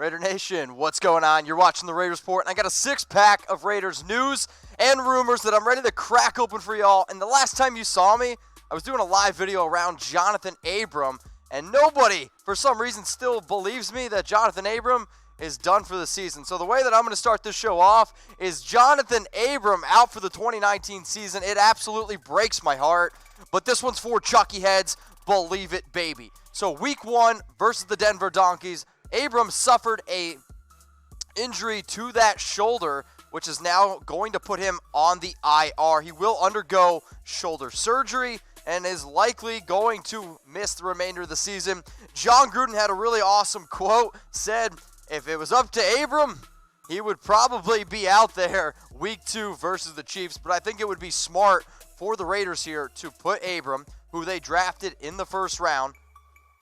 Raider Nation, what's going on? You're watching the Raiders Report, and I got a six-pack of Raiders news and rumors that I'm ready to crack open for y'all. And the last time you saw me, I was doing a live video around Johnathan Abram, and nobody, for some reason, still believes me that Johnathan Abram is done for the season. So the way that I'm going to start this show off is Johnathan Abram out for the 2019 season. It absolutely breaks my heart, but this one's for Chucky heads. Believe it, baby. So week 1 versus the Denver Donkeys, Abram suffered a injury to that shoulder, which is now going to put him on the IR. He will undergo shoulder surgery and is likely going to miss the remainder of the season. John Gruden had a really awesome quote, said if it was up to Abram, he would probably be out there week 2 versus the Chiefs, but I think it would be smart for the Raiders here to put Abram, who they drafted in the first round,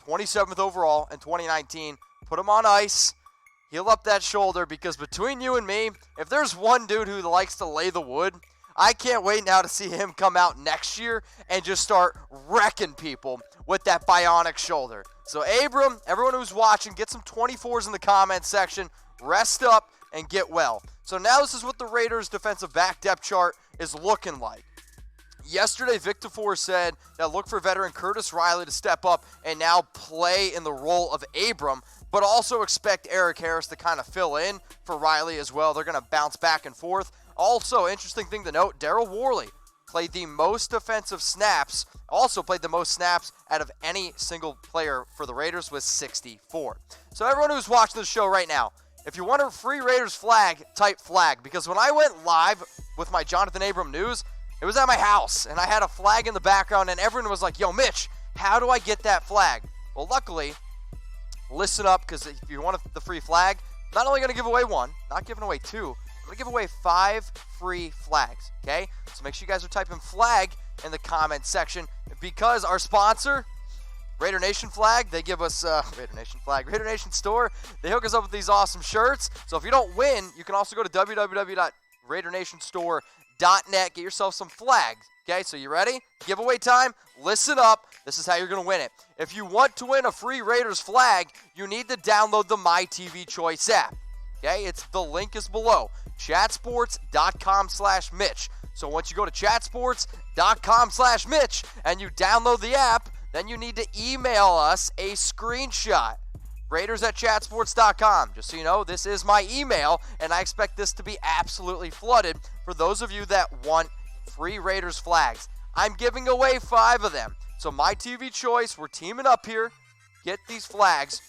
27th overall in 2019, put him on ice, heal up that shoulder, because between you and me, if there's one dude who likes to lay the wood, I can't wait now to see him come out next year and just start wrecking people with that bionic shoulder. So Abram, everyone who's watching, get some 24s in the comments section, rest up, and get well. So now this is what the Raiders defensive back depth chart is looking like. Yesterday, Victor Ford said that look for veteran Curtis Riley to step up and now play in the role of Abram, but also expect Eric Harris to kind of fill in for Riley as well. They're going to bounce back and forth. Also, interesting thing to note, Daryl Worley played the most defensive snaps, also played the most snaps out of any single player for the Raiders with 64. So everyone who's watching this show right now, if you want a free Raiders flag, type flag, because when I went live with my Johnathan Abram news, it was at my house, and I had a flag in the background, and everyone was like, yo, Mitch, how do I get that flag? Well, luckily, listen up, because if you want the free flag, I'm not only going to give away one, not giving away 2, I'm going to give away 5 free flags, okay? So make sure you guys are typing flag in the comment section, because our sponsor, Raider Nation Flag, they give us, Raider Nation Store, they hook us up with these awesome shirts. So if you don't win, you can also go to www.RaiderNationStore.net, get yourself some flags. Okay, so you ready? Giveaway time. Listen up. This is how you're going to win it. If you want to win a free Raiders flag, you need to download the MyTVCHOICE app. Okay, the link is below. Chatsports.com/Mitch. So once you go to chatsports.com/Mitch and you download the app, then you need to email us a screenshot. Raiders@chatsports.com. Just so you know, this is my email, and I expect this to be absolutely flooded for those of you that want free Raiders flags. I'm giving away 5 of them. So My TV Choice, we're teaming up here. Get these flags.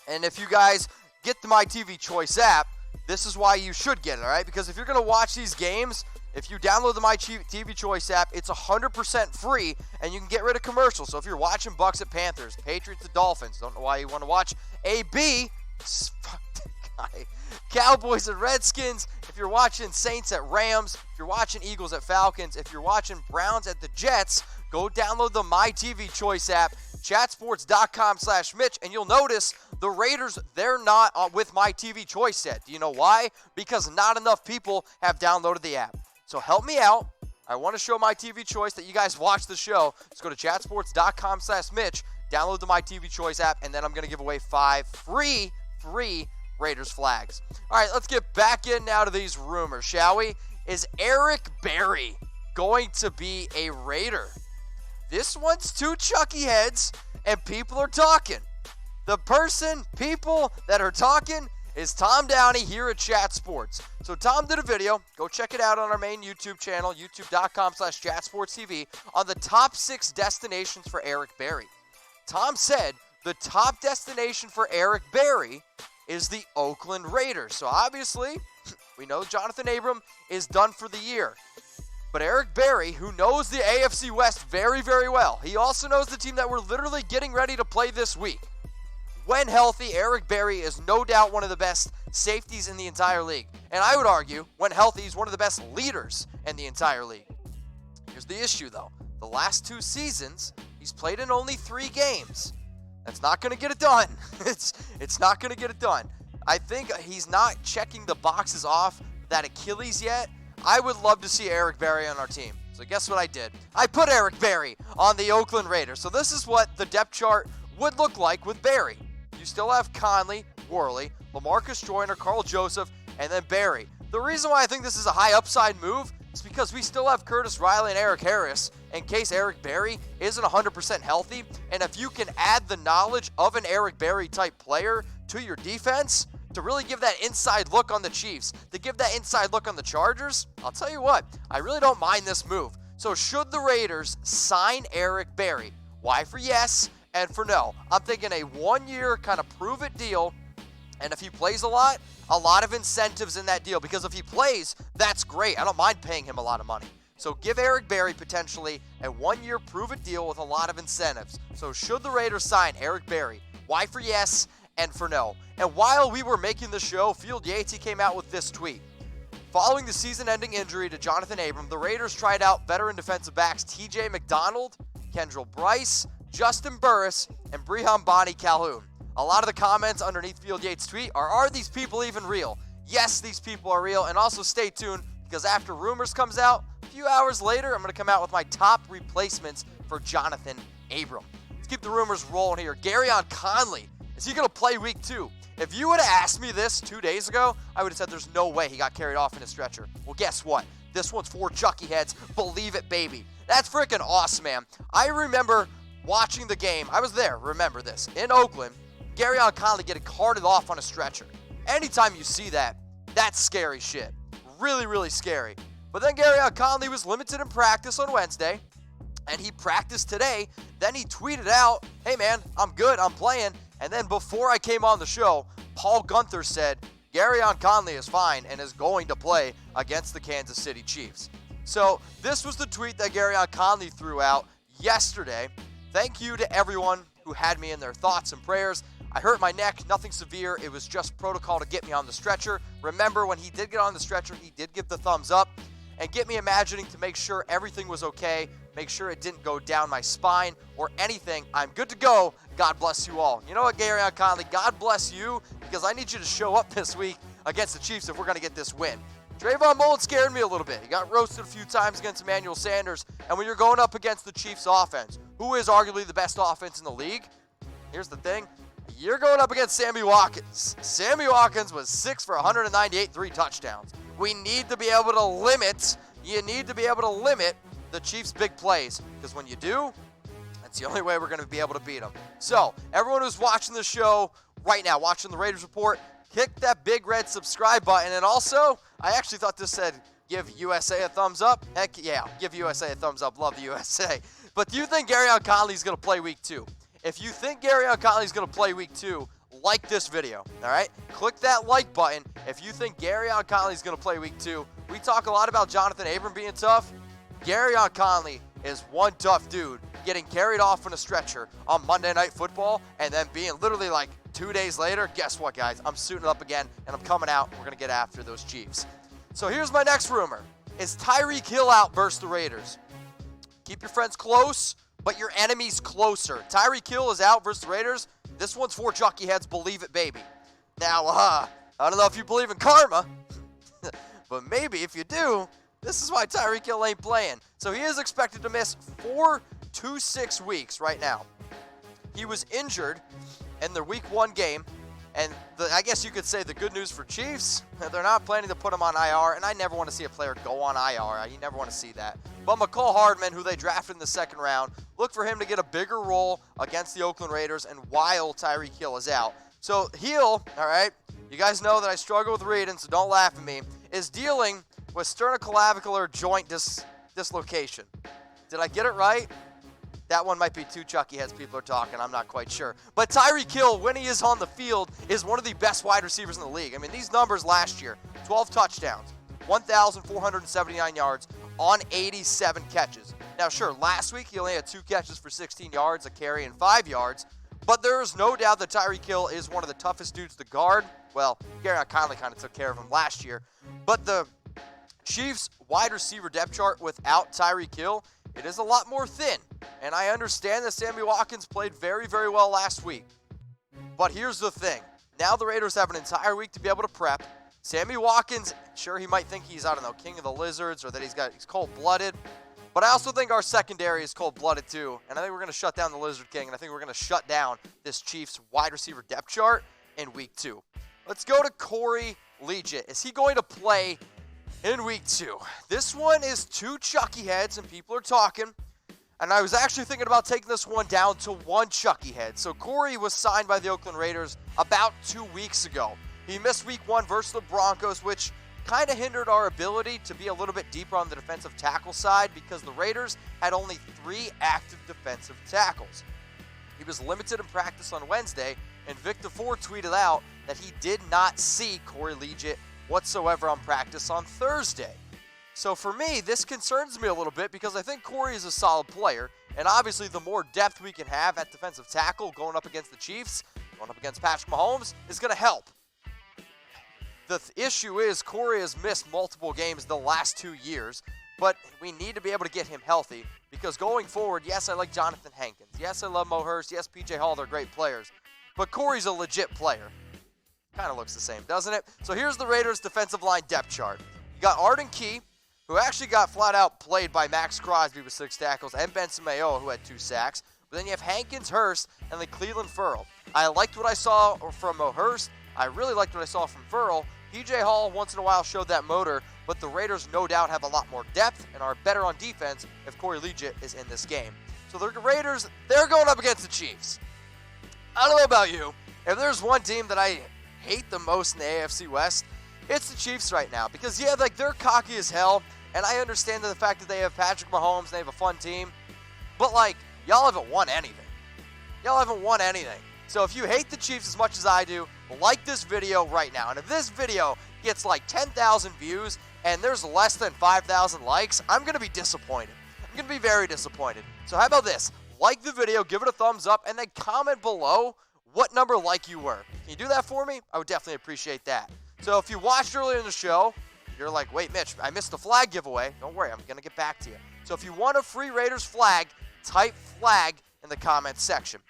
And if you guys get the My TV Choice app, this is why you should get it, all right? Because if you're going to watch these games, if you download the My TV Choice app, it's 100% free, and you can get rid of commercials. So if you're watching Bucks at Panthers, Patriots at Dolphins, don't know why you want to watch AB, fuck that guy, Cowboys and Redskins, if you're watching Saints at Rams, if you're watching Eagles at Falcons, if you're watching Browns at the Jets, go download the My TV Choice app, chatsports.com/Mitch, and you'll notice the Raiders, they're not with My TV Choice yet. Do you know why? Because not enough people have downloaded the app. So help me out. I want to show My TV Choice that you guys watch the show. Let's go to chatsports.com/Mitch, download the My TV Choice app, and then I'm going to give away 5 free Raiders flags. All right, let's get back in now to these rumors, shall we? Is Eric Berry going to be a Raider? This one's too Chucky heads, and people are talking. People that are talking is Tom Downey here at Chat Sports. So Tom did a video. Go check it out on our main YouTube channel, youtube.com/ChatSportsTV, on the top 6 destinations for Eric Berry. Tom said the top destination for Eric Berry is the Oakland Raiders. So obviously, we know Johnathan Abram is done for the year. But Eric Berry, who knows the AFC West very, very well, he also knows the team that we're literally getting ready to play this week. When healthy, Eric Berry is no doubt one of the best safeties in the entire league. And I would argue, when healthy, he's one of the best leaders in the entire league. Here's the issue, though. The last 2 seasons, he's played in only 3 games. That's not going to get it done. It's not going to get it done. I think he's not checking the boxes off that Achilles yet. I would love to see Eric Berry on our team. So guess what I did? I put Eric Berry on the Oakland Raiders. So this is what the depth chart would look like with Berry. You still have Conley, Worley, LaMarcus Joyner, Carl Joseph, and then Barry. The reason why I think this is a high upside move is because we still have Curtis Riley and Eric Harris in case Eric Berry isn't 100% healthy. And if you can add the knowledge of an Eric Berry type player to your defense to really give that inside look on the Chiefs, to give that inside look on the Chargers, I'll tell you what, I really don't mind this move. So should the Raiders sign Eric Berry? Y for yes and for no. I'm thinking a 1-year kind of prove-it deal. And if he plays a lot of incentives in that deal. Because if he plays, that's great. I don't mind paying him a lot of money. So give Eric Berry potentially a 1-year prove-it deal with a lot of incentives. So should the Raiders sign Eric Berry? Y for yes and for no. And while we were making the show, Field Yates came out with this tweet. Following the season-ending injury to Johnathan Abram, the Raiders tried out veteran defensive backs TJ McDonald, Kendrell Bryce, Justin Burris, and Brehan Bonnie Calhoun. A lot of the comments underneath Field Yates' tweet are these people even real? Yes, these people are real. And also stay tuned because after Rumors comes out, a few hours later, I'm going to come out with my top replacements for Johnathan Abram. Let's keep the rumors rolling here. Gareon Conley, is he going to play week 2? If you would have asked me this 2 days ago, I would have said there's no way he got carried off in a stretcher. Well, guess what? This one's for Chucky heads. Believe it, baby. That's freaking awesome, man. I remember watching the game. I was there, remember this, in Oakland. Gareon Conley getting carted off on a stretcher. Anytime you see that, that's scary shit. Really, really scary. But then Gareon Conley was limited in practice on Wednesday, and he practiced today. Then he tweeted out, hey man, I'm good, I'm playing. And then before I came on the show, Paul Gunther said, Gareon Conley is fine and is going to play against the Kansas City Chiefs. So this was the tweet that Gareon Conley threw out yesterday. Thank you to everyone who had me in their thoughts and prayers. I hurt my neck, nothing severe. It was just protocol to get me on the stretcher. Remember, when he did get on the stretcher, he did give the thumbs up and get me imagining to make sure everything was okay, make sure it didn't go down my spine or anything. I'm good to go. God bless you all. You know what, Gareon Conley, God bless you, because I need you to show up this week against the Chiefs if we're going to get this win. Trayvon Mullen scared me a little bit. He got roasted a few times against Emmanuel Sanders, and when you're going up against the Chiefs offense, who is arguably the best offense in the league, here's the thing. You're going up against Sammy Watkins. Sammy Watkins was 6 for 198, 3 touchdowns. We need to be able to limit, the Chiefs' big plays, because when you do, that's the only way we're going to be able to beat them. So, everyone who's watching the show right now, watching the Raiders Report, hit that big red subscribe button. And also, I actually thought this said, give USA a thumbs up. Heck yeah, give USA a thumbs up. Love the USA. But do you think Gareon Conley is going to play week 2? If you think Gareon Conley is going to play week 2, like this video, all right? Click that like button if you think Gareon Conley is going to play week 2. We talk a lot about Johnathan Abram being tough. Gareon Conley is one tough dude getting carried off on a stretcher on Monday Night Football and then being literally like 2 days later, guess what, guys? I'm suiting up again, and I'm coming out. We're going to get after those Chiefs. So here's my next rumor. Is Tyreek Hill out versus the Raiders? Keep your friends close, but your enemies closer. Tyreek Hill is out versus the Raiders. This one's for Chucky heads. Believe it, baby. Now, I don't know if you believe in karma, but maybe if you do, this is why Tyreek Hill ain't playing. So he is expected to miss 4 to 6 weeks right now. He was injured in the week 1 game, and I guess you could say the good news for Chiefs, they're not planning to put him on IR, and I never want to see a player go on IR. You never want to see that. But McCall Hardman, who they drafted in the 2nd round, look for him to get a bigger role against the Oakland Raiders and while Tyreek Hill is out. So Hill, all right, you guys know that I struggle with reading, so don't laugh at me, is dealing with sternoclavicular joint dislocation. Did I get it right? That one might be too Chucky heads people are talking. I'm not quite sure. But Tyreek Hill, when he is on the field, is one of the best wide receivers in the league. I mean, these numbers last year, 12 touchdowns, 1,479 yards on 87 catches. Now, sure, last week he only had 2 catches for 16 yards, a carry, and 5 yards. But there is no doubt that Tyreek Hill is one of the toughest dudes to guard. Well, Gareon Conley kind of took care of him last year. But the Chiefs' wide receiver depth chart without Tyreek Hill, it is a lot more thin. And I understand that Sammy Watkins played very, very well last week. But here's the thing. Now the Raiders have an entire week to be able to prep. Sammy Watkins, sure, he might think he's, I don't know, king of the lizards or that he's cold-blooded. But I also think our secondary is cold-blooded too. And I think we're going to shut down the Lizard King. And I think we're going to shut down this Chiefs wide receiver depth chart. in Week 2. Let's go to Corey Liuget. Is he going to play in Week 2? This one is 2 Chucky heads, and people are talking. And I was actually thinking about taking this one down to 1 Chucky head. So Corey was signed by the Oakland Raiders about 2 weeks ago. He missed Week 1 versus the Broncos, which kind of hindered our ability to be a little bit deeper on the defensive tackle side because the Raiders had only 3 active defensive tackles. He was limited in practice on Wednesday, and Victor Ford tweeted out that he did not see Corey Liuget whatsoever on practice on Thursday. So for me, this concerns me a little bit because I think Corey is a solid player, and obviously the more depth we can have at defensive tackle going up against the Chiefs, going up against Patrick Mahomes, is going to help. The issue is Corey has missed multiple games the last 2 years, but we need to be able to get him healthy because going forward, yes, I like Johnathan Hankins. Yes, I love Mo Hurst. Yes, P.J. Hall, they're great players. But Corey's a legit player. Kind of looks the same, doesn't it? So here's the Raiders' defensive line depth chart. You got Arden Key, who actually got flat-out played by Max Crosby with 6 tackles, and Benson Mayowa, who had 2 sacks. But then you have Hankins, Hurst, and then Cleveland Ferrell. I liked what I saw from Mo Hurst. I really liked what I saw from Ferrell. P.J. Hall once in a while showed that motor, but the Raiders no doubt have a lot more depth and are better on defense if Corey Liuget is in this game. So the Raiders, they're going up against the Chiefs. I don't know about you. If there's one team that I hate the most in the AFC West, it's the Chiefs right now. Because, yeah, like, they're cocky as hell, and I understand the fact that they have Patrick Mahomes and they have a fun team. But, like, y'all haven't won anything. Y'all haven't won anything. So if you hate the Chiefs as much as I do, like this video right now. And if this video gets like 10,000 views and there's less than 5,000 likes, I'm going to be disappointed. I'm going to be very disappointed. So how about this? Like the video, give it a thumbs up, and then comment below what number like you were. Can you do that for me? I would definitely appreciate that. So if you watched earlier in the show, you're like, wait, Mitch, I missed the flag giveaway. Don't worry, I'm going to get back to you. So if you want a free Raiders flag, type flag in the comments section.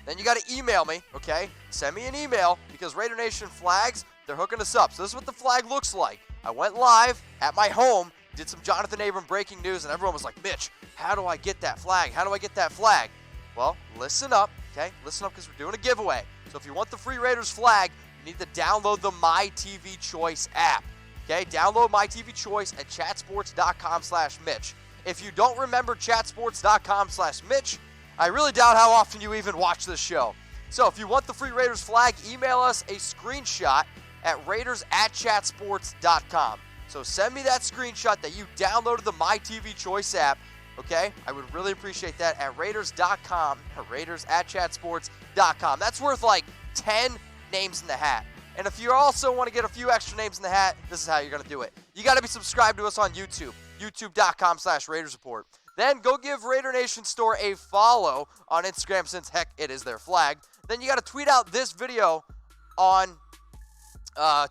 Then you got to email me, okay? Send me an email because Raider Nation flags, they're hooking us up. So this is what the flag looks like. I went live at my home, did some Johnathan Abram breaking news, and everyone was like, Mitch, how do I get that flag? How do I get that flag? Well, listen up, okay? Listen up because we're doing a giveaway. So if you want the free Raiders flag, you need to download the MyTVCHOICE app, okay? Download MyTVCHOICE at chatsports.com/Mitch. If you don't remember chatsports.com/Mitch, I really doubt how often you even watch this show. So if you want the free Raiders flag, email us a screenshot at raiders@chatsports.com. So send me that screenshot that you downloaded the MyTVCHOICE app, okay? I would really appreciate that at raiders.com, raiders@chatsports.com. That's worth like 10 names in the hat. And if you also want to get a few extra names in the hat, this is how you're going to do it. You got to be subscribed to us on YouTube, youtube.com/Raiders Report. Then go give Raider Nation Store a follow on Instagram since, heck, it is their flag. Then you got to tweet out this video on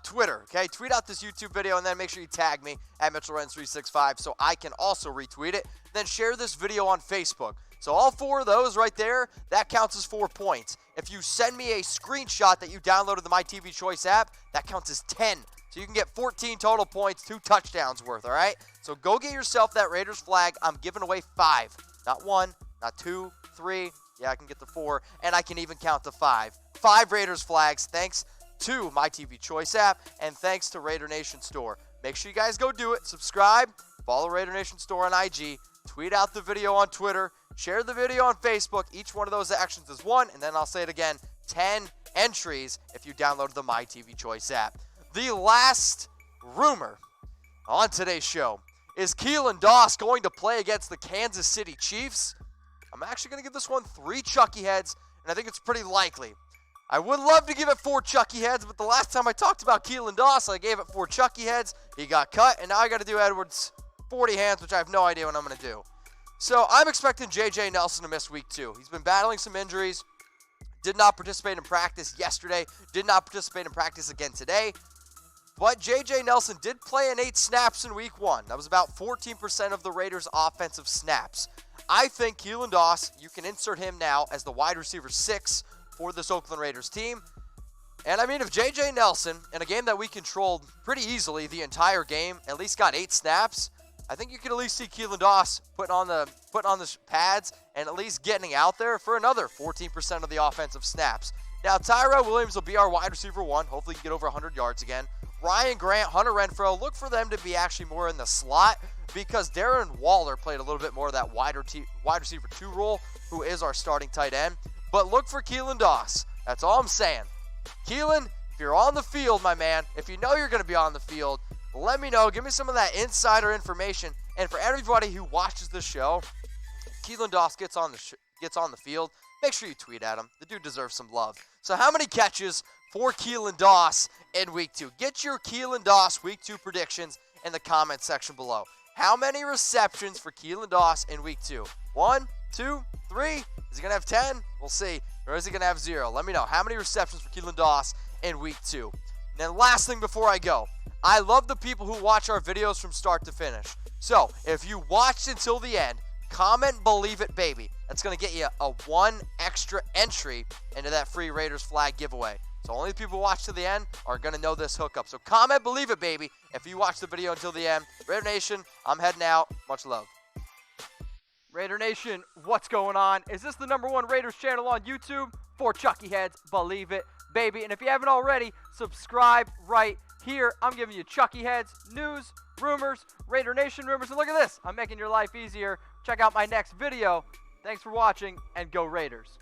Twitter, okay? Tweet out this YouTube video and then make sure you tag me at Mitchell Renz 365 so I can also retweet it. Then share this video on Facebook. So all 4 of those right there, that counts as 4 points. If you send me a screenshot that you downloaded the MyTVCHOICE app, that counts as 10. So you can get 14 total points, 2 touchdowns worth, all right? So go get yourself that Raiders flag. I'm giving away 5. Not 1, not 2, 3. Yeah, I can get to 4, and I can even count to 5. 5 Raiders flags, thanks to MyTVCHOICE app, and thanks to Raider Nation Store. Make sure you guys go do it. Subscribe, follow Raider Nation Store on IG, tweet out the video on Twitter, share the video on Facebook. Each one of those actions is 1, and then I'll say it again, 10 entries if you downloaded the MyTVCHOICE app. The last rumor on today's show is Keelan Doss going to play against the Kansas City Chiefs. I'm actually going to give this one 3 Chucky heads, and I think it's pretty likely. I would love to give it 4 Chucky heads, but the last time I talked about Keelan Doss, I gave it 4 Chucky heads. He got cut, and now I got to do Edwards' 40 hands, which I have no idea what I'm going to do. So I'm expecting J.J. Nelson to miss week 2. He's been battling some injuries. Did not participate in practice yesterday. Did not participate in practice again today. But J.J. Nelson did play in 8 snaps in week 1. That was about 14% of the Raiders' offensive snaps. I think Keelan Doss, you can insert him now as the wide receiver 6 for this Oakland Raiders team. And I mean, if J.J. Nelson, in a game that we controlled pretty easily the entire game, at least got 8 snaps, I think you could at least see Keelan Doss putting on the pads and at least getting out there for another 14% of the offensive snaps. Now, Tyrell Williams will be our wide receiver 1. Hopefully, he can get over 100 yards again. Ryan Grant, Hunter Renfrow, look for them to be actually more in the slot because Darren Waller played a little bit more of that wide receiver 2 role, who is our starting tight end. But look for Keelan Doss. That's all I'm saying. Keelan, if you're on the field, my man, if you know you're going to be on the field, let me know. Give me some of that insider information. And for everybody who watches the show, Keelan Doss gets on the field, make sure you tweet at him. The dude deserves some love. So how many catches for Keelan Doss in Week 2? Get your Keelan Doss Week 2 predictions in the comment section below. How many receptions for Keelan Doss in Week 2? 1, 2, 3? Is he going to have 10? We'll see. Or is he going to have 0? Let me know. How many receptions for Keelan Doss in Week 2? And then last thing before I go, I love the people who watch our videos from start to finish. So if you watched until the end, comment "Believe It Baby." That's going to get you a 1 extra entry into that free Raiders flag giveaway. So only the people who watch to the end are going to know this hookup. So comment "Believe It Baby" if you watch the video until the end. Raider Nation, I'm heading out. Much love. Raider Nation, what's going on? Is this the #1 Raiders channel on YouTube? For Chucky heads, believe it, baby. And if you haven't already, subscribe right here. I'm giving you Chucky heads, news, rumors, Raider Nation rumors. And look at this. I'm making your life easier. Check out my next video. Thanks for watching, and go Raiders.